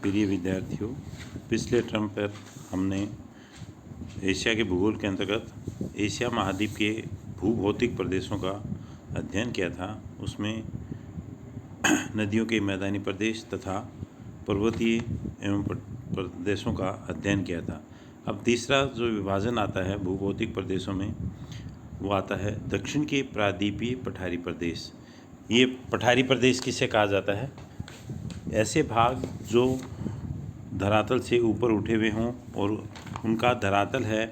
प्रिय विद्यार्थियों, पिछले टर्म पर हमने एशिया के भूगोल के अंतर्गत एशिया महाद्वीप के भूभौतिक प्रदेशों का अध्ययन किया था। उसमें नदियों के मैदानी प्रदेश तथा पर्वतीय एवं प्रदेशों का अध्ययन किया था। अब तीसरा जो विभाजन आता है भूभौतिक प्रदेशों में, वो आता है दक्षिण के प्रायद्वीपीय पठारी प्रदेश। ये पठारी प्रदेश किसे कहा जाता है? ऐसे भाग जो धरातल से ऊपर उठे हुए हों और उनका धरातल है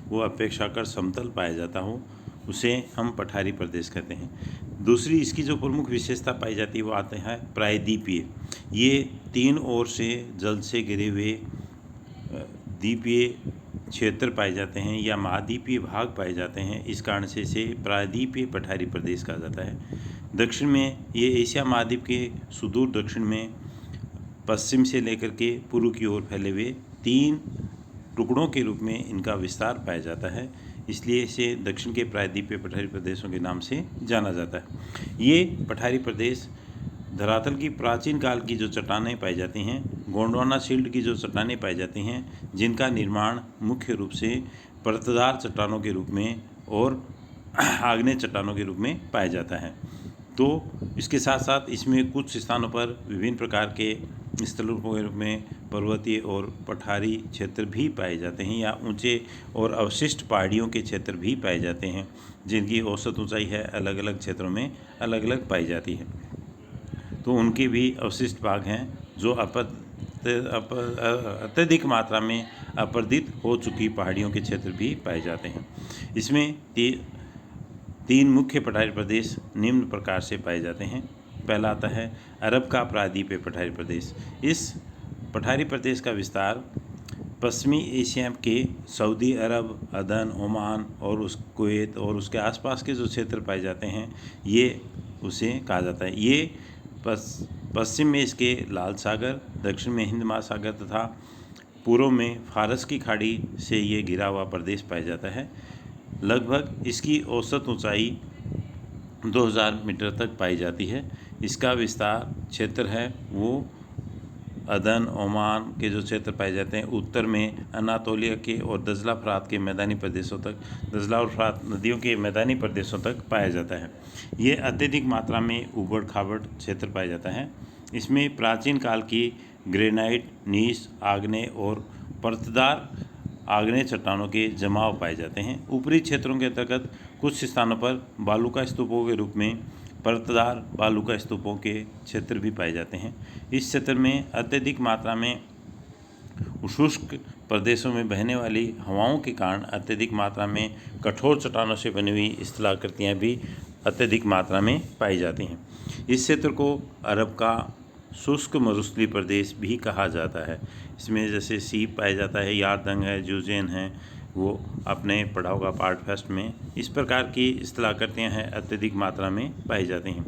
वो अपेक्षाकृत समतल पाया जाता हो, उसे हम पठारी प्रदेश कहते हैं। दूसरी इसकी जो प्रमुख विशेषता पाई जाती है वो आते हैं प्रायद्वीपीय। ये तीन ओर से जल से घिरे हुए द्वीपीय क्षेत्र पाए जाते हैं या महाद्वीपीय भाग पाए जाते हैं। इस कारण से इसे प्रायद्वीपीय पठारी प्रदेश कहा जाता है। दक्षिण में ये एशिया महाद्वीप के सुदूर दक्षिण में पश्चिम से लेकर के पूर्व की ओर फैले हुए तीन टुकड़ों के रूप में इनका विस्तार पाया जाता है, इसलिए इसे दक्षिण के प्रायद्वीपीय पठारी प्रदेशों के नाम से जाना जाता है। ये पठारी प्रदेश धरातल की प्राचीन काल की जो चट्टानें पाई जाती हैं, गोंडवाना शील्ड की जो चट्टानें पाई जाती हैं, जिनका निर्माण मुख्य रूप से परतदार चट्टानों के रूप में और आग्नेय चट्टानों के रूप में पाया जाता है। तो इसके साथ साथ इसमें कुछ स्थानों पर विभिन्न प्रकार के स्थल रूपों के रूप में पर्वतीय और पठारी क्षेत्र भी पाए जाते हैं या ऊंचे और अवशिष्ट पहाड़ियों के क्षेत्र भी पाए जाते हैं, जिनकी औसत ऊंचाई है अलग अलग क्षेत्रों में अलग अलग पाई जाती है। तो उनके भी अवशिष्ट भाग हैं जो अत्यधिक मात्रा में अपर्दित हो चुकी पहाड़ियों के क्षेत्र भी पाए जाते हैं। इसमें तीन मुख्य पठारी प्रदेश निम्न प्रकार से पाए जाते हैं। पहला आता है अरब का प्रायद्वीपीय पठारी प्रदेश। इस पठारी प्रदेश का विस्तार पश्चिमी एशिया के सऊदी अरब, अदन, ओमान और कुवैत और उसके आसपास के जो क्षेत्र पाए जाते हैं, ये उसे कहा जाता है। ये पश्चिम में इसके लाल सागर, दक्षिण में हिंद महासागर तथा पूर्व में फारस की खाड़ी से ये घिरा हुआ प्रदेश पाया जाता है। लगभग इसकी औसत ऊंचाई 2000 मीटर तक पाई जाती है। इसका विस्तार क्षेत्र है वो अदन, ओमान के जो क्षेत्र पाए जाते हैं, उत्तर में अनातोलिया के और दजला फरात के मैदानी प्रदेशों तक, दजला और फरात नदियों के मैदानी प्रदेशों तक पाया जाता है। ये अत्यधिक मात्रा में ऊबड़ खाबड़ क्षेत्र पाया जाता है। इसमें प्राचीन काल की ग्रेनाइट, नीस, आग्नेय और परतदार आग्नेय चट्टानों के जमाव पाए जाते हैं। ऊपरी क्षेत्रों के अंतर्गत कुछ स्थानों पर बालूका स्तूपों के रूप में परतदार बालूका स्तूपों के क्षेत्र भी पाए जाते हैं। इस क्षेत्र में अत्यधिक मात्रा में शुष्क प्रदेशों में बहने वाली हवाओं के कारण अत्यधिक मात्रा में कठोर चट्टानों से बनी हुई स्थलाकृतियाँ भी अत्यधिक मात्रा में पाई जाती हैं। इस क्षेत्र को अरब का शुष्क मरुस्थलीय प्रदेश भी कहा जाता है। इसमें जैसे सीप पाया जाता है, यारदंग है, जूजेन है, वो आपने पढ़ा होगा पार्ट फर्स्ट में। इस प्रकार की स्थलाकृतियाँ हैं अत्यधिक मात्रा में पाई जाती हैं।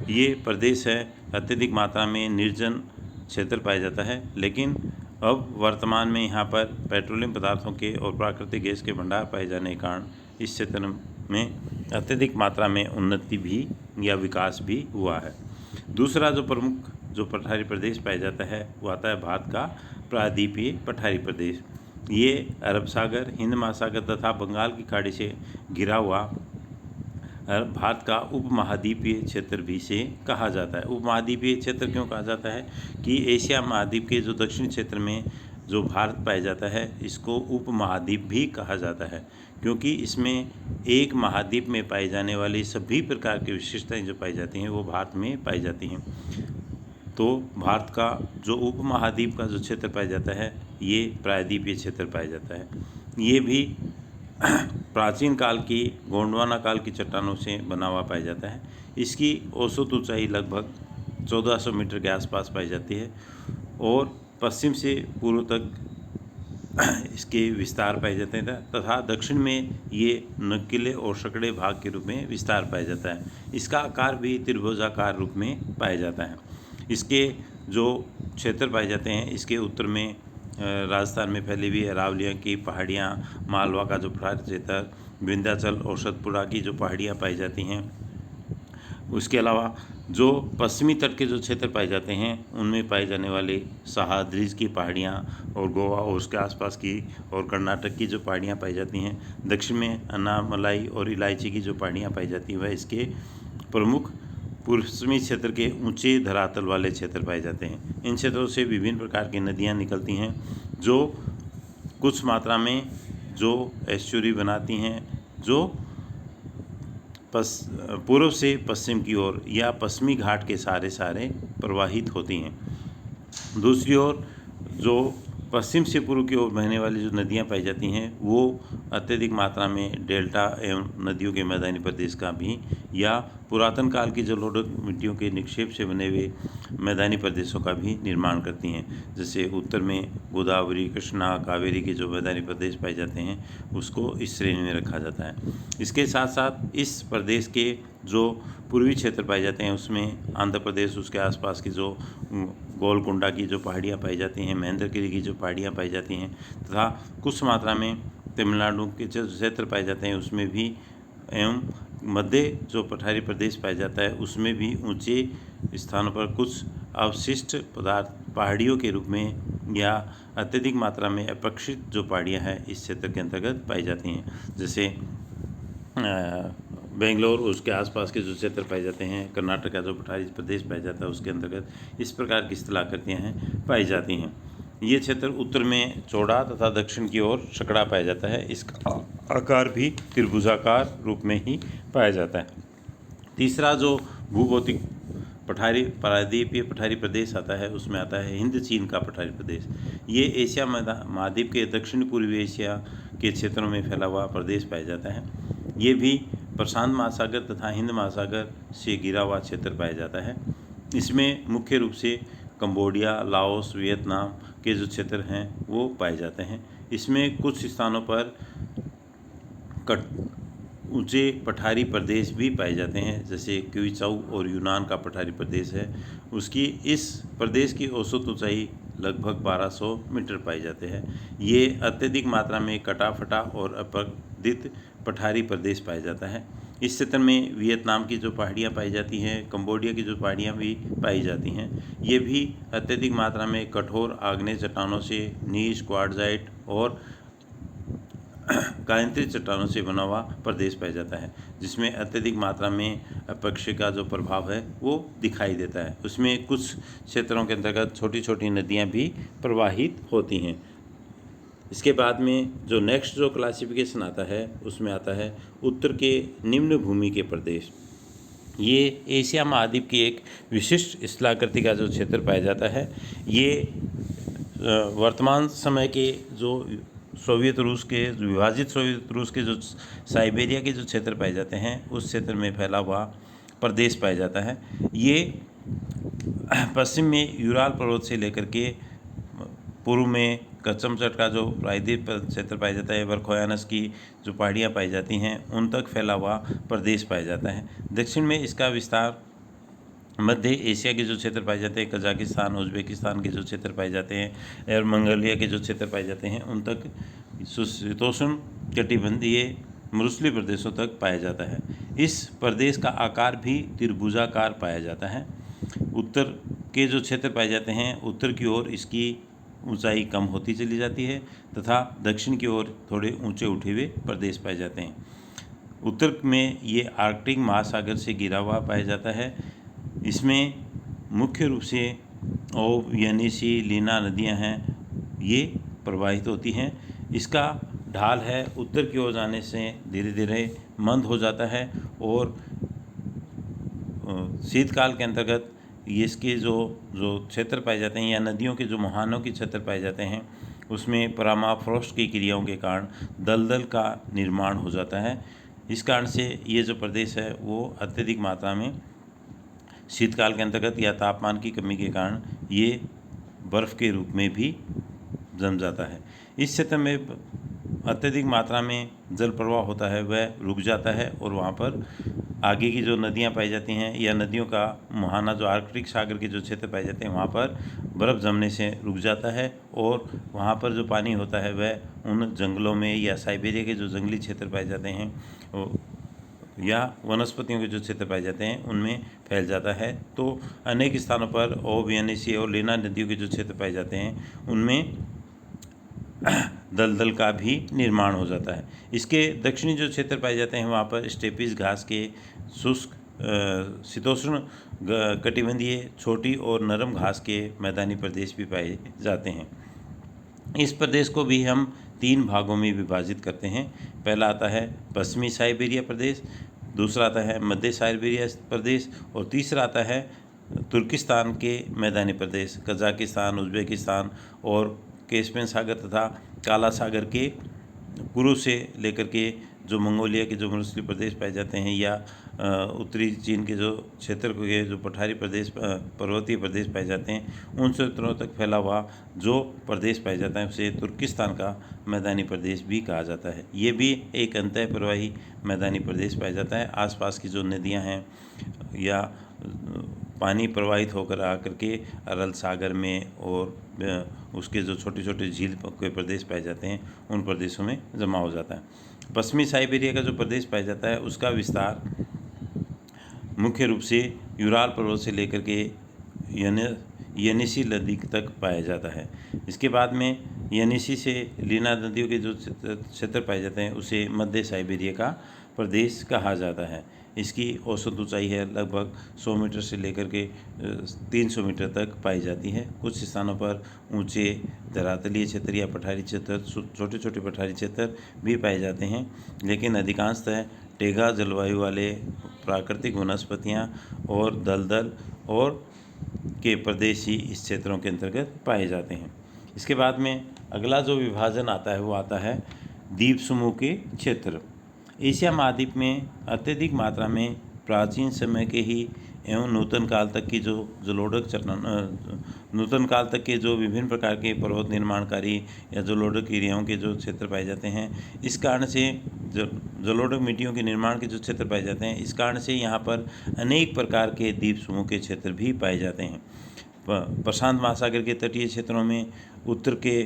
ये प्रदेश है अत्यधिक मात्रा में निर्जन क्षेत्र पाया जाता है, लेकिन अब वर्तमान में यहाँ पर पेट्रोलियम पदार्थों के और प्राकृतिक गैस के भंडार पाए जाने के कारण इस क्षेत्र में अत्यधिक मात्रा में उन्नति भी या विकास भी हुआ है। दूसरा जो प्रमुख जो पठारी प्रदेश पाया जाता है वो आता है भारत का प्रायद्वीपीय पठारी प्रदेश। ये अरब सागर, हिंद महासागर तथा बंगाल की खाड़ी से घिरा हुआ भारत का उपमहाद्वीपीय क्षेत्र भी से कहा जाता है। उपमहाद्वीपीय क्षेत्र क्यों कहा जाता है कि एशिया महाद्वीप के जो दक्षिण क्षेत्र में जो भारत पाया जाता है, इसको उपमहाद्वीप भी कहा जाता है, क्योंकि इसमें एक महाद्वीप में पाई जाने वाली सभी प्रकार की विशेषताएं जो पाई जाती हैं वो भारत में पाई जाती हैं। तो भारत का जो उपमहाद्वीप का जो क्षेत्र पाया जाता है, ये प्रायद्वीपीय क्षेत्र पाया जाता है। ये भी प्राचीन काल की गोंडवाना काल की चट्टानों से बना हुआ पाया जाता है। इसकी औसत ऊंचाई लगभग 1400 मीटर के आसपास पाई जाती है और पश्चिम से पूर्व तक इसके विस्तार पाए जाते हैं तथा दक्षिण में ये नुकीले और सकड़े भाग के रूप में विस्तार पाया जाता है। इसका आकार भी त्रिभुजाकार रूप में पाया जाता है। इसके जो क्षेत्र पाए जाते हैं, इसके उत्तर में राजस्थान में फैली हुई अरावलिया की पहाड़ियाँ, मालवा का जो पठार क्षेत्र, विंध्याचल और सतपुड़ा की जो पहाड़ियाँ पाई जाती हैं, उसके अलावा जो पश्चिमी तट के जो क्षेत्र पाए जाते हैं उनमें पाए जाने वाले सह्याद्रीज की पहाड़ियाँ और गोवा और उसके आसपास की और कर्नाटक की जो पहाड़ियाँ पाई जाती हैं, दक्षिण में अन्नामलाई और इलायची की जो पहाड़ियाँ पाई जाती हैं वह इसके प्रमुख पूर्वी क्षेत्र के ऊंचे धरातल वाले क्षेत्र पाए जाते हैं। इन क्षेत्रों से विभिन्न प्रकार की नदियाँ निकलती हैं जो कुछ मात्रा में जो एस्चुरी बनाती हैं, जो पूर्व से पश्चिम की ओर या पश्चिमी घाट के सारे प्रवाहित होती हैं। दूसरी ओर जो पश्चिम से पूर्व की ओर बहने वाली जो नदियां पाई जाती हैं वो अत्यधिक मात्रा में डेल्टा एवं नदियों के मैदानी प्रदेश का भी या पुरातन काल की जलोढ़ मिट्टियों के निक्षेप से बने हुए मैदानी प्रदेशों का भी निर्माण करती हैं। जैसे उत्तर में गोदावरी, कृष्णा, कावेरी के जो मैदानी प्रदेश पाए जाते हैं उसको इस श्रेणी में रखा जाता है। इसके साथ साथ इस प्रदेश के जो पूर्वी क्षेत्र पाए जाते हैं उसमें आंध्र प्रदेश, उसके आसपास की जो गोलकुंडा की जो पहाड़ियाँ पाई जाती हैं, महेंद्रगिरी की जो पहाड़ियाँ पाई जाती हैं तथा कुछ मात्रा में तमिलनाडु के जो क्षेत्र पाए जाते हैं उसमें भी एवं मध्य जो पठारी प्रदेश पाया जाता है उसमें भी ऊंचे स्थानों पर कुछ अवशिष्ट पदार्थ पहाड़ियों के रूप में या अत्यधिक मात्रा में अपक्षित जो पहाड़ियाँ हैं इस क्षेत्र के अंतर्गत पाई जाती हैं। जैसे बेंगलोर उसके आसपास के जो क्षेत्र पाए जाते हैं, कर्नाटक का जो पठारी प्रदेश पाया जाता है उसके अंतर्गत इस प्रकार की स्थलाकृतियाँ हैं पाई जाती हैं। ये क्षेत्र उत्तर में चौड़ा तथा दक्षिण की ओर सकड़ा पाया जाता है। इसका आकार भी त्रिभुजाकार रूप में ही पाया जाता है। तीसरा जो भूभौतिक प्रायद्वीपीय पठारी प्रदेश आता है उसमें आता है हिंद चीन का पठारी प्रदेश। ये एशिया महाद्वीप के दक्षिण पूर्वी एशिया के क्षेत्रों में फैला हुआ प्रदेश पाया जाता है। ये भी प्रशांत महासागर तथा हिंद महासागर से घिरा हुआ क्षेत्र पाया जाता है। इसमें मुख्य रूप से कंबोडिया, लाओस, वियतनाम के जो क्षेत्र हैं वो पाए जाते हैं। इसमें कुछ स्थानों पर ऊंचे पठारी प्रदेश भी पाए जाते हैं, जैसे क्यूचाऊ और यूनान का पठारी प्रदेश है, उसकी इस प्रदेश की औसत ऊंचाई लगभग 1200 मीटर पाए जाते हैं। ये अत्यधिक मात्रा में कटा फटा और अपरदित पठारी प्रदेश पाया जाता है। इस क्षेत्र में वियतनाम की जो पहाड़ियाँ पाई जाती हैं, कंबोडिया की जो पहाड़ियाँ भी पाई जाती हैं, ये भी अत्यधिक मात्रा में कठोर आग्नेय चट्टानों से, नीच, क्वार्टजाइट और कायंत्रित चट्टानों से बना हुआ प्रदेश पाया जाता है, जिसमें अत्यधिक मात्रा में अपक्षय का जो प्रभाव है वो दिखाई देता है। उसमें कुछ क्षेत्रों के अंतर्गत छोटी छोटी नदियाँ भी प्रवाहित होती हैं। इसके बाद में जो नेक्स्ट जो क्लासिफिकेशन आता है उसमें आता है उत्तर के निम्न भूमि के प्रदेश। ये एशिया महाद्वीप की एक विशिष्ट स्थलाकृति का जो क्षेत्र पाया जाता है। ये वर्तमान समय के जो सोवियत रूस के विभाजित सोवियत रूस के जो साइबेरिया के जो क्षेत्र पाए जाते हैं उस क्षेत्र में फैला हुआ प्रदेश पाया जाता है। ये पश्चिम में यूराल पर्वत से लेकर के पूर्व में कच्चमचट का जो प्रायद्वीप क्षेत्र पाया जाता है, वर्खोयानस की जो पहाड़ियाँ पाई जाती हैं उन तक फैला हुआ प्रदेश पाया जाता है। दक्षिण में इसका विस्तार मध्य एशिया के जो क्षेत्र पाए जाते हैं, कजाकिस्तान, उज्बेकिस्तान के जो क्षेत्र पाए जाते हैं और मंगोलिया के जो क्षेत्र पाए जाते हैं उन तक शीतोष्ण कटिबंधीय मरुस्थलीय प्रदेशों तक पाया जाता है। इस प्रदेश का आकार भी त्रिभुजाकार पाया जाता है। उत्तर के जो क्षेत्र पाए जाते हैं उत्तर की ओर इसकी ऊंचाई कम होती चली जाती है तथा दक्षिण की ओर थोड़े ऊंचे उठे हुए प्रदेश पाए जाते हैं। उत्तर में ये आर्कटिक महासागर से घिरा हुआ पाया जाता है। इसमें मुख्य रूप से ओब, येनिसी, लीना नदियां हैं, ये प्रवाहित होती हैं। इसका ढाल है उत्तर की ओर जाने से धीरे धीरे मंद हो जाता है और शीतकाल के अंतर्गत इसके जो क्षेत्र पाए जाते हैं या नदियों के जो मुहानों के क्षेत्र पाए जाते हैं उसमें परमाफ्रॉस्ट की क्रियाओं के कारण दलदल का निर्माण हो जाता है। इस कारण से ये जो प्रदेश है वो अत्यधिक मात्रा में शीतकाल के अंतर्गत या तापमान की कमी के कारण ये बर्फ़ के रूप में भी जम जाता है। इस क्षेत्र में अत्यधिक मात्रा में जल प्रवाह होता है वह रुक जाता है और वहाँ पर आगे की जो नदियाँ पाई जाती हैं या नदियों का मुहाना जो आर्कटिक सागर के जो क्षेत्र पाए जाते हैं वहाँ पर बर्फ़ जमने से रुक जाता है और वहाँ पर जो पानी होता है वह उन जंगलों में या साइबेरिया के जो जंगली क्षेत्र पाए जाते हैं या वनस्पतियों के जो क्षेत्र पाए जाते हैं उनमें फैल जाता है। तो अनेक स्थानों पर ओवियनिसी और लेना नदियों के जो क्षेत्र पाए जाते हैं उनमें दलदल का भी निर्माण हो जाता है। इसके दक्षिणी जो क्षेत्र पाए जाते हैं वहाँ पर स्टेपीज घास के शुष्क शीतोष्ण कटिबंधीय छोटी और नरम घास के मैदानी प्रदेश भी पाए जाते हैं। इस प्रदेश को भी हम 3 भागों में विभाजित करते हैं। पहला आता है पश्चिमी साइबेरिया प्रदेश, दूसरा आता है मध्य साइबेरिया प्रदेश और तीसरा आता है तुर्किस्तान के मैदानी प्रदेश, कजाकिस्तान, उज़्बेकिस्तान और कैस्पियन सागर तथा काला सागर के पूर्व से लेकर के जो मंगोलिया के जो मरुस्थलीय प्रदेश पाए जाते हैं या उत्तरी चीन के जो क्षेत्र के जो पठारी प्रदेश पर्वतीय प्रदेश पाए जाते हैं उन क्षेत्रों तक फैला हुआ जो प्रदेश पाया जाता है उसे तुर्किस्तान का मैदानी प्रदेश भी कहा जाता है। ये भी एक अंतः प्रवाही मैदानी प्रदेश पाया जाता है। आसपास की जो नदियां हैं या पानी प्रवाहित होकर आकर के अरल सागर में और उसके जो छोटे छोटे झील के प्रदेश पाए जाते हैं उन प्रदेशों में जमा हो जाता है। पश्चिमी साइबेरिया का जो प्रदेश पाया जाता है उसका विस्तार मुख्य रूप से यूराल पर्वत से लेकर के येनिसी नदी तक पाया जाता है। इसके बाद में येनिसी से लीना नदियों के जो क्षेत्र पाए जाते हैं उसे मध्य साइबेरिया का प्रदेश कहा जाता है। इसकी औसत ऊंचाई है लगभग 100 मीटर से लेकर के 300 मीटर तक पाई जाती है। कुछ स्थानों पर ऊंचे धरातलीय क्षेत्र या पठारी क्षेत्र, छोटे छोटे पठारी क्षेत्र भी पाए जाते हैं, लेकिन अधिकांशतः टेगा जलवायु वाले प्राकृतिक वनस्पतियां और दलदल और के प्रदेश ही इस क्षेत्रों के अंतर्गत पाए जाते हैं। इसके बाद में अगला जो विभाजन आता है वो आता है द्वीप समूह के क्षेत्र। एशिया महाद्वीप में अत्यधिक मात्रा में प्राचीन समय के ही एवं नूतन काल तक की जो नूतन काल तक के जो विभिन्न प्रकार के पर्वत निर्माणकारी या जलोढ़क क्रियाओं के जो क्षेत्र पाए जाते हैं, इस कारण से जलोढ़क मिट्टियों के निर्माण के जो क्षेत्र पाए जाते हैं, इस कारण से यहाँ पर अनेक प्रकार के द्वीप समूह के क्षेत्र भी पाए जाते हैं। प्रशांत महासागर के तटीय क्षेत्रों में उत्तर के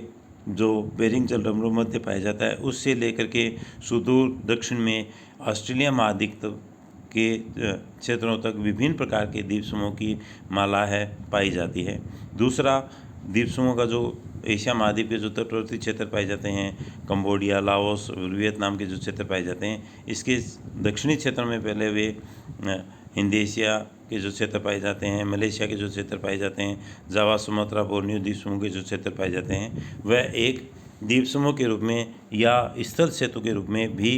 जो बेरिंग जलसमूह मध्य पाया जाता है उससे लेकर के सुदूर दक्षिण में ऑस्ट्रेलिया महाद्वीप के क्षेत्रों तक विभिन्न प्रकार के द्वीप समूह की माला है पाई जाती है। दूसरा द्वीप समूह का जो एशिया महाद्वीप के जो तटवर्ती क्षेत्र पाए जाते हैं, कंबोडिया, लाओस, वियतनाम के जो क्षेत्र पाए जाते हैं, इसके दक्षिणी क्षेत्र में पहले वे हिंद एशिया के जो क्षेत्र पाए जाते हैं, मलेशिया के जो क्षेत्र पाए जाते हैं, जावा, सुमात्रा, बोर्नियो द्वीप समूह के जो क्षेत्र पाए जाते हैं वह एक द्वीप समूह के रूप में या स्थल सेतु के रूप में भी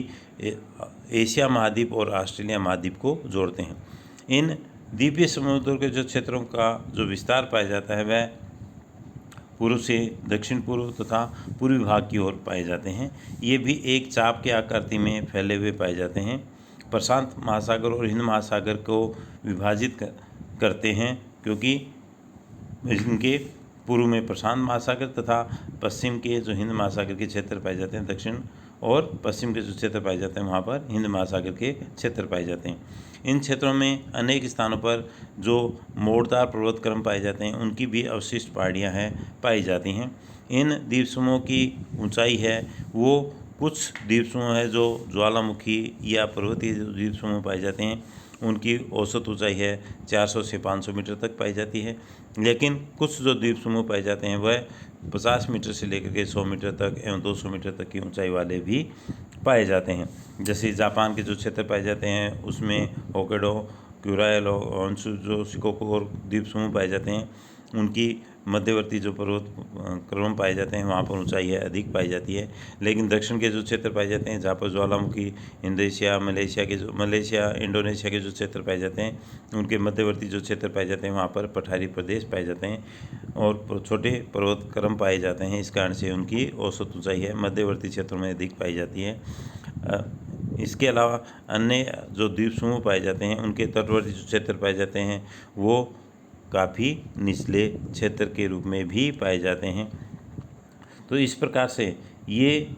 एशिया महाद्वीप और ऑस्ट्रेलिया महाद्वीप को जोड़ते हैं। इन द्वीपीय समुद्रों के जो क्षेत्रों का जो विस्तार पाया जाता है वह पूर्व से दक्षिण पूर्व तथा पूर्वी भाग की ओर पाए जाते हैं। ये भी एक चाप के आकृति में फैले हुए पाए जाते हैं। प्रशांत महासागर और हिंद महासागर को विभाजित करते हैं क्योंकि इनके पूर्व में प्रशांत महासागर तथा पश्चिम के जो हिंद महासागर के क्षेत्र पाए जाते हैं, दक्षिण और पश्चिम के जो क्षेत्र पाए जाते हैं वहाँ पर हिंद महासागर के क्षेत्र पाए जाते हैं। इन क्षेत्रों में अनेक स्थानों पर जो मोड़दार पर्वत क्रम पाए जाते हैं उनकी भी अवशिष्ट पहाड़ियाँ हैं पाई जाती हैं। इन द्वीप समूहों की ऊंचाई है वो कुछ द्वीप समूह है जो ज्वालामुखी या पर्वतीय द्वीप समूह पाए जाते हैं उनकी औसत ऊंचाई है 400 से 500 मीटर तक पाई जाती है, लेकिन कुछ जो द्वीप समूह पाए जाते हैं वह 50 मीटर से लेकर के 100 मीटर तक एवं 200 मीटर तक की ऊंचाई वाले भी पाए जाते हैं। जैसे जापान के जो क्षेत्र पाए जाते हैं उसमें होक्काइडो, क्यूराइल और जो शिकोकू और द्वीप समूह पाए जाते हैं उनकी मध्यवर्ती जो पर्वत क्रम पाए जाते हैं वहाँ पर ऊंचाई है अधिक पाई जाती है। लेकिन दक्षिण के जो क्षेत्र पाए जाते हैं जहाँ पर ज्वालामुखी इंडोनेशिया, मलेशिया, इंडोनेशिया के जो क्षेत्र पाए जाते हैं उनके मध्यवर्ती जो क्षेत्र पाए जाते हैं वहाँ पर पठारी प्रदेश पाए जाते हैं और छोटे पर्वत क्रम पाए जाते हैं। इस कारण से उनकी औसत ऊंचाई है मध्यवर्ती क्षेत्रों में अधिक पाई जाती है। इसके अलावा अन्य जो द्वीप समूह पाए जाते हैं उनके तटवर्ती जो क्षेत्र पाए जाते हैं वो काफ़ी निचले क्षेत्र के रूप में भी पाए जाते हैं। तो इस प्रकार से ये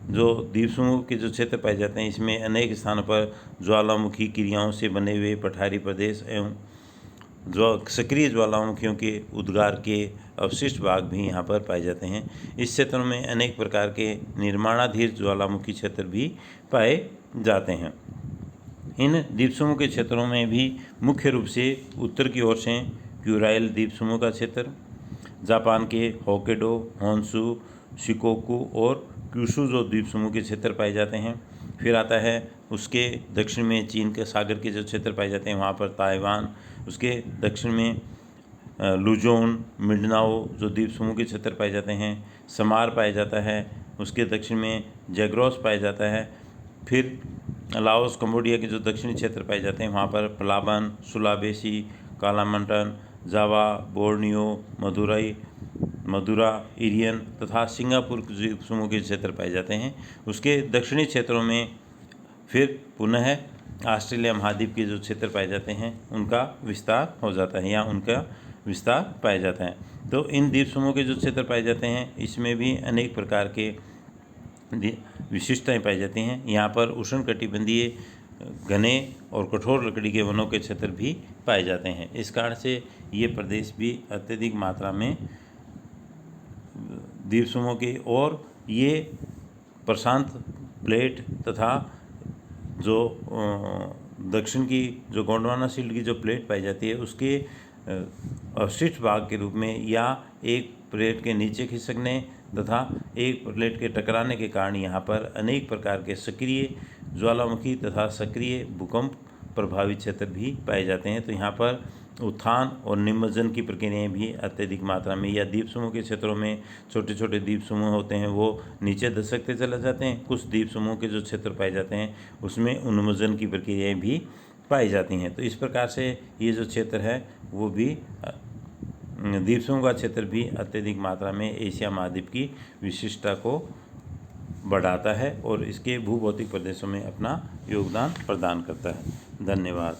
जो द्वीप समूह के जो क्षेत्र पाए जाते हैं इसमें अनेक स्थानों पर ज्वालामुखी क्रियाओं से बने हुए पठारी प्रदेश एवं जो सक्रिय ज्वालामुखियों के उद्गार के अवशिष्ट भाग भी यहाँ पर पाए जाते हैं। इस क्षेत्रों में अनेक प्रकार के निर्माणाधीन ज्वालामुखी क्षेत्र भी पाए जाते हैं। इन द्वीप समूह के क्षेत्रों में भी मुख्य रूप से उत्तर की ओर से क्यूराइल द्वीप समूह का क्षेत्र, जापान के होक्काइडो, होन्शु, शिकोकू और क्यूशू द्वीप समूह के क्षेत्र पाए जाते हैं। फिर आता है उसके दक्षिण में चीन के सागर के जो क्षेत्र पाए जाते हैं, वहाँ पर ताइवान, उसके दक्षिण में लुजोन, मिंडनाओ जो द्वीप समूह के क्षेत्र पाए जाते हैं, समार पाया जाता है, उसके दक्षिण में जैग्रोस पाया जाता है। फिर लाओस, कंबोडिया के जो दक्षिणी क्षेत्र पाए जाते हैं, वहाँ पर पलाबन, सुलावेसी, कालामंटन, जावा, बोर्नियो, मदुरा, इरियन तथा सिंगापुर द्वीप समूह के क्षेत्र पाए जाते हैं। उसके दक्षिणी क्षेत्रों में फिर पुनः ऑस्ट्रेलिया महाद्वीप के जो क्षेत्र पाए जाते हैं उनका विस्तार हो जाता है या उनका विस्तार पाया जाता है। तो इन द्वीप समूह के जो क्षेत्र पाए जाते हैं इसमें भी अनेक प्रकार के विशिष्टताएं पाई जाती हैं। यहाँ पर उष्णकटिबंधीय घने और कठोर लकड़ी के वनों के क्षेत्र भी पाए जाते हैं। इस कारण से ये प्रदेश भी अत्यधिक मात्रा में द्वीप समूह के, और ये प्रशांत प्लेट तथा जो दक्षिण की जो गोंडवाना शील्ड की जो प्लेट पाई जाती है उसके अवशिष्ट भाग के रूप में या एक प्लेट के नीचे खिसकने तथा एक प्लेट के टकराने के कारण यहाँ पर अनेक प्रकार के सक्रिय ज्वालामुखी तथा सक्रिय भूकंप प्रभावित क्षेत्र भी पाए जाते हैं। तो यहाँ पर उत्थान और निमज्जन की प्रक्रियाएं भी अत्यधिक मात्रा में, या द्वीप समूह के क्षेत्रों में छोटे छोटे द्वीप समूह होते हैं वो नीचे धसकते चले जाते हैं। कुछ द्वीप समूह के जो क्षेत्र पाए जाते हैं उसमें उन्मूलन की प्रक्रियाएं भी पाई जाती हैं। तो इस प्रकार से ये जो क्षेत्र है वो भी द्वीप समूह का क्षेत्र भी अत्यधिक मात्रा में एशिया महाद्वीप की विशिष्टता को बढ़ाता है और इसके भूभौतिक प्रदेशों में अपना योगदान प्रदान करता है। धन्यवाद।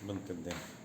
बंद कर दें।